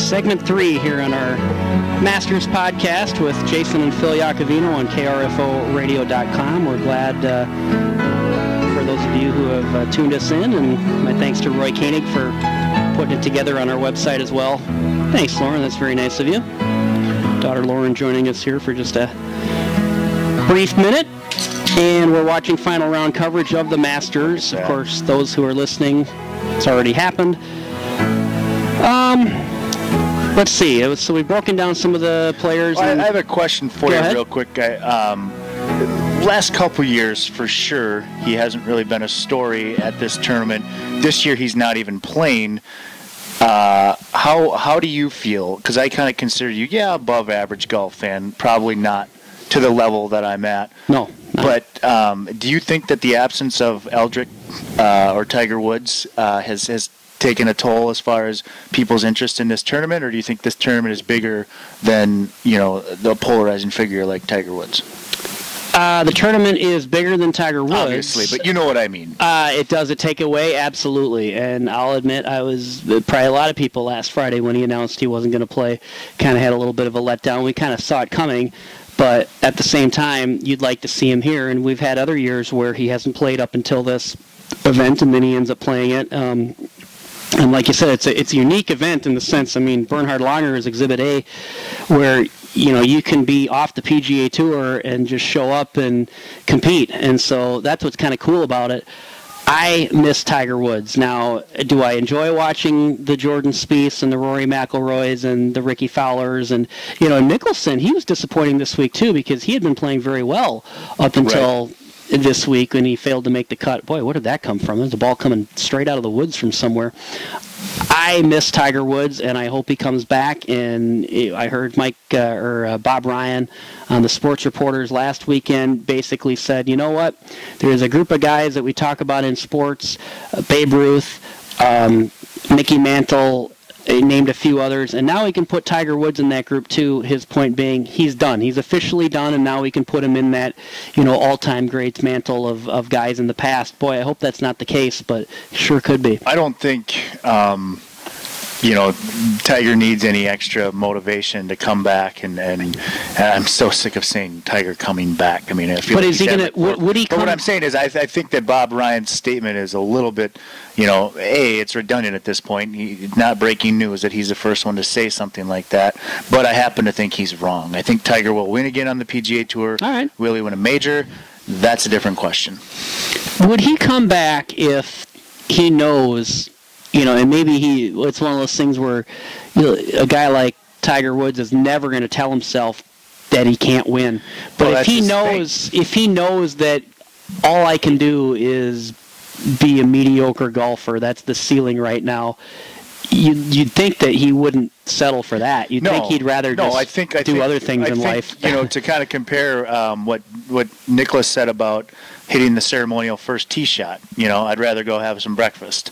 segment 3 here on our Masters podcast with Jason and Phil Iacovino on KRFOradio.com. We're glad for those of you who have tuned us in, and my thanks to Roy Koenig for putting it together on our website as well. Thanks, Lauren. That's very nice of you. Daughter Lauren joining us here for just a brief minute. And we're watching final round coverage of the Masters. Of course, those who are listening, it's already happened. Let's see. So we've broken down some of the players. Well, I have a question for you real quick. Last couple years, for sure, he hasn't really been a story at this tournament. This year, he's not even playing. How do you feel? Because I kind of consider you, above average golf fan, probably not to the level that I'm at. No. But do you think that the absence of Eldrick or Tiger Woods has taken a toll as far as people's interest in this tournament, or do you think this tournament is bigger than the polarizing figure like Tiger Woods? The tournament is bigger than Tiger Woods. Obviously, but you know what I mean. It does a takeaway, absolutely. And I'll admit, I was probably a lot of people last Friday when he announced he wasn't going to play, kind of had a little bit of a letdown. We kind of saw it coming. But at the same time, you'd like to see him here, and we've had other years where he hasn't played up until this event, and then he ends up playing it. And like you said, it's a unique event in the sense, Bernhard Langer is Exhibit A, where you can be off the PGA Tour and just show up and compete, and so that's what's kind of cool about it. I miss Tiger Woods. Now, do I enjoy watching the Jordan Spieths and the Rory McIlroys and the Ricky Fowlers? And, Mickelson, he was disappointing this week, too, because he had been playing very well up until this week when he failed to make the cut. Boy, where did that come from? There's a ball coming straight out of the woods from somewhere. I miss Tiger Woods, and I hope he comes back. And I heard Bob Ryan on the Sports Reporters last weekend basically said, you know what? There's a group of guys that we talk about in sports, Babe Ruth, Mickey Mantle, he named a few others, and now we can put Tiger Woods in that group too. His point being, he's done. He's officially done, and now we can put him in that, all-time greats mantle of guys in the past. Boy, I hope that's not the case, but it sure could be. I don't think, Tiger needs any extra motivation to come back, and I'm so sick of saying Tiger coming back. I feel. But is he going to? Would he? But what I'm saying is, I think that Bob Ryan's statement is a little bit, it's redundant at this point. It's not breaking news that he's the first one to say something like that. But I happen to think he's wrong. I think Tiger will win again on the PGA Tour. All right. Will he win a major? That's a different question. Would he come back if he knows? And maybe it's one of those things where a guy like Tiger Woods is never going to tell himself that he can't win. But if he knows that all I can do is be a mediocre golfer, that's the ceiling right now, you'd think that he wouldn't settle for that. You'd think he'd rather do other things in life. To kind of compare what Nicholas said about hitting the ceremonial first tee shot, I'd rather go have some breakfast.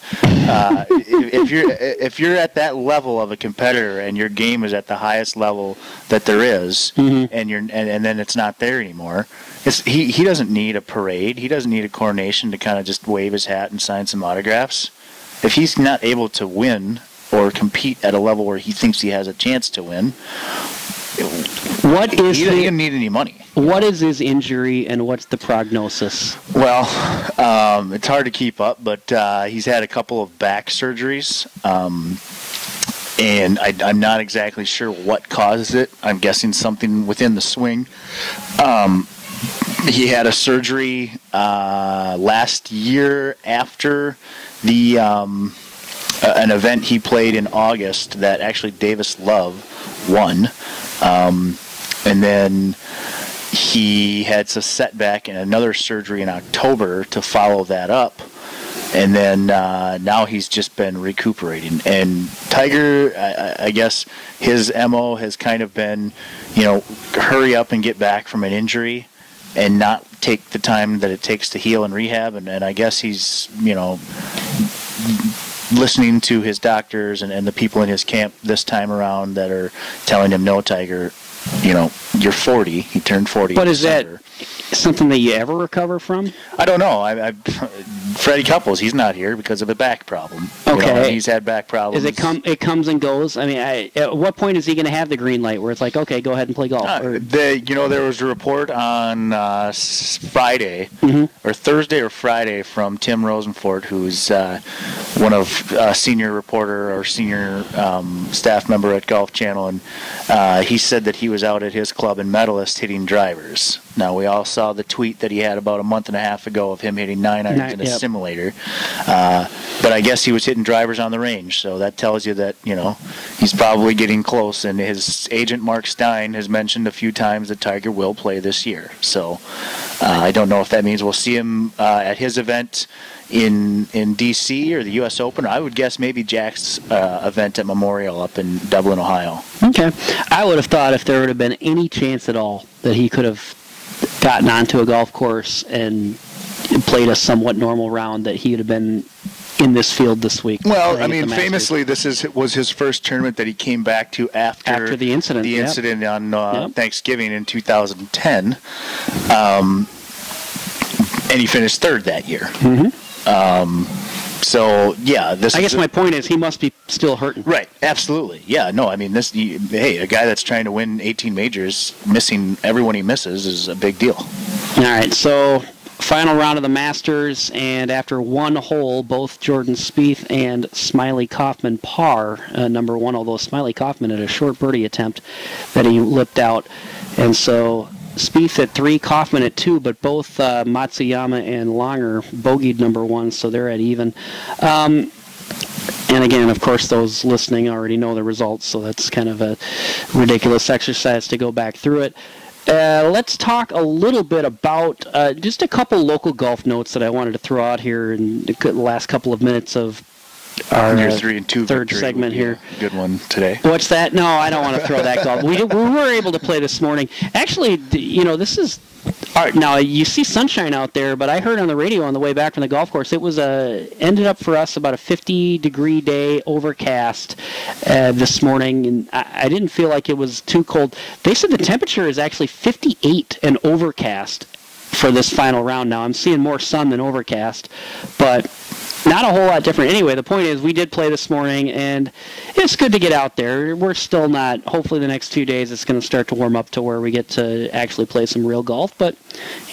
If you're at that level of a competitor and your game is at the highest level that there is, and then it's not there anymore, he doesn't need a parade. He doesn't need a coronation to kind of just wave his hat and sign some autographs. If he's not able to win or compete at a level where he thinks he has a chance to win, he doesn't need any money. What is his injury and what's the prognosis? Well, it's hard to keep up, but he's had a couple of back surgeries, and I'm not exactly sure what caused it. I'm guessing something within the swing. He had a surgery last year after the an event he played in August that actually Davis Love won. And then he had a setback and another surgery in October to follow that up. And then now he's just been recuperating. And Tiger, I guess his MO has kind of been, hurry up and get back from an injury and not take the time that it takes to heal and rehab. And I guess he's, listening to his doctors and the people in his camp this time around that are telling him, no, Tiger, you're 40. He turned 40 But in is that December. something that you ever recover from? I don't know. Freddie Couples, he's not here because of a back problem. Okay. He's had back problems. It comes and goes? I mean, at what point is he going to have the green light where it's like, okay, go ahead and play golf? There was a report on Friday, or Thursday or Friday, from Tim Rosenfort, who's one of senior reporter or senior staff member at Golf Channel, and he said that he was out at his club in Medalist hitting drivers. Now, we all saw the tweet that he had about a month and a half ago of him hitting 9-irons in a simulator. But I guess he was hitting drivers on the range, so that tells you that, he's probably getting close. And his agent, Mark Stein, has mentioned a few times that Tiger will play this year. So I don't know if that means we'll see him at his event in D.C. or the U.S. Open. I would guess maybe Jack's event at Memorial up in Dublin, Ohio. Okay. I would have thought if there would have been any chance at all that he could have gotten onto a golf course and played a somewhat normal round, that he would have been in this field this week. Well, I mean, famously, was his first tournament that he came back to after the incident. The incident on Thanksgiving in 2010, and he finished third that year. So, yeah. I guess my point is he must be still hurting. Right, absolutely. Yeah, no, I mean, a guy that's trying to win 18 majors, missing everyone he misses is a big deal. All right, so final round of the Masters, and after one hole, both Jordan Spieth and Smiley Kaufman par number one, although Smiley Kaufman had a short birdie attempt that he lipped out. And so Spieth at 3, Kaufman at 2, but both Matsuyama and Langer bogeyed number one, so they're at even. And again, of course, those listening already know the results, so that's kind of a ridiculous exercise to go back through it. Let's talk a little bit about just a couple local golf notes that I wanted to throw out here in the last couple of minutes of our 3-2 third segment here. Good one today. What's that? No, I don't want to throw that golf. We were able to play this morning. Actually, this is now you see sunshine out there, but I heard on the radio on the way back from the golf course it was ended up for us about a 50-degree day, overcast this morning, and I didn't feel like it was too cold. They said the temperature is actually 58 and overcast for this final round. Now I'm seeing more sun than overcast, but not a whole lot different. Anyway, the point is we did play this morning, and it's good to get out there. We're still not, hopefully the next 2 days it's going to start to warm up to where we get to actually play some real golf, but,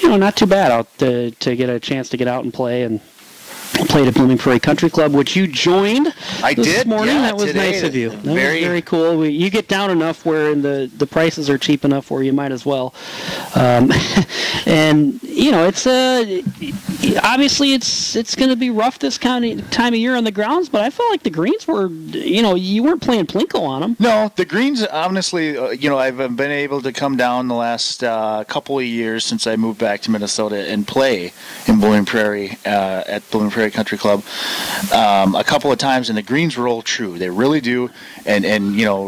not too bad out to get a chance to get out and play. And played at Blooming Prairie Country Club, which you joined this morning. That was nice of you. That was very cool. You get down enough where the prices are cheap enough where you might as well. And it's obviously it's going to be rough this kind of time of year on the grounds, but I felt like the greens were, you weren't playing plinko on them. No, the greens, honestly, I've been able to come down the last couple of years since I moved back to Minnesota and play in Blooming Prairie at Blooming Prairie Country Club a couple of times, and the greens roll true. They really do. And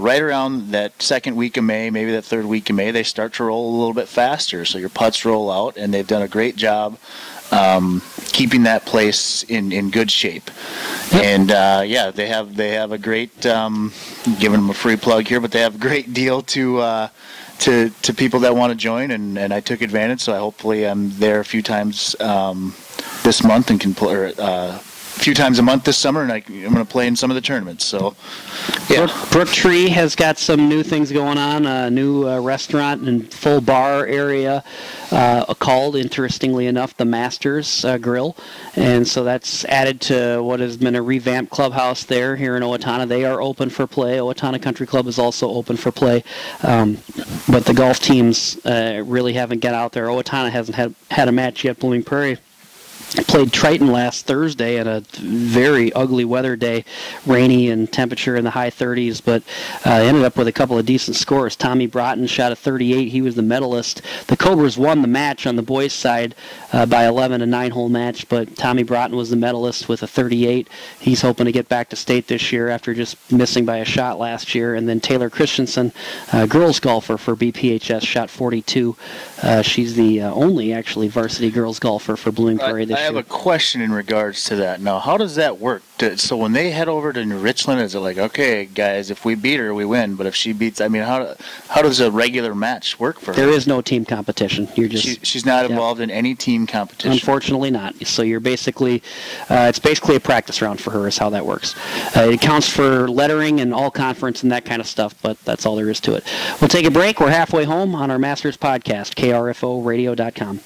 right around that second week of May, maybe that third week of May, they start to roll a little bit faster. So your putts roll out, and they've done a great job keeping that place in good shape. Yep. And they have a great giving them a free plug here, but they have a great deal to people that want to join, and I took advantage. So hopefully I'm there a few times this month and can play a few times a month this summer, and I'm going to play in some of the tournaments. So, yeah. Brook Tree has got some new things going on, a new restaurant and full bar area called, interestingly enough, the Masters Grill. And so that's added to what has been a revamped clubhouse there here in Owatonna. They are open for play. Owatonna Country Club is also open for play. But the golf teams really haven't got out there. Owatonna hasn't had a match yet. Blooming Prairie played Triton last Thursday at a very ugly weather day, rainy and temperature in the high 30s, but ended up with a couple of decent scores. Tommy Broughton shot a 38. He was the medalist. The Cobras won the match on the boys' side by 11, a 9-hole match, but Tommy Broughton was the medalist with a 38. He's hoping to get back to state this year after just missing by a shot last year. And then Taylor Christensen, girls golfer for BPHS, shot 42. She's the only, actually, varsity girls golfer for Blooming Prairie this I have a question in regards to that. Now, how does that work? So when they head over to New Richland, is it like, okay, guys, if we beat her, we win, but if she beats, I mean, how does a regular match work for her? There is no team competition. You're just she's not involved in any team competition. Unfortunately, not. So you're basically, it's basically a practice round for her. Is how that works. It counts for lettering and all conference and that kind of stuff, but that's all there is to it. We'll take a break. We're halfway home on our Masters podcast, krforadio.com.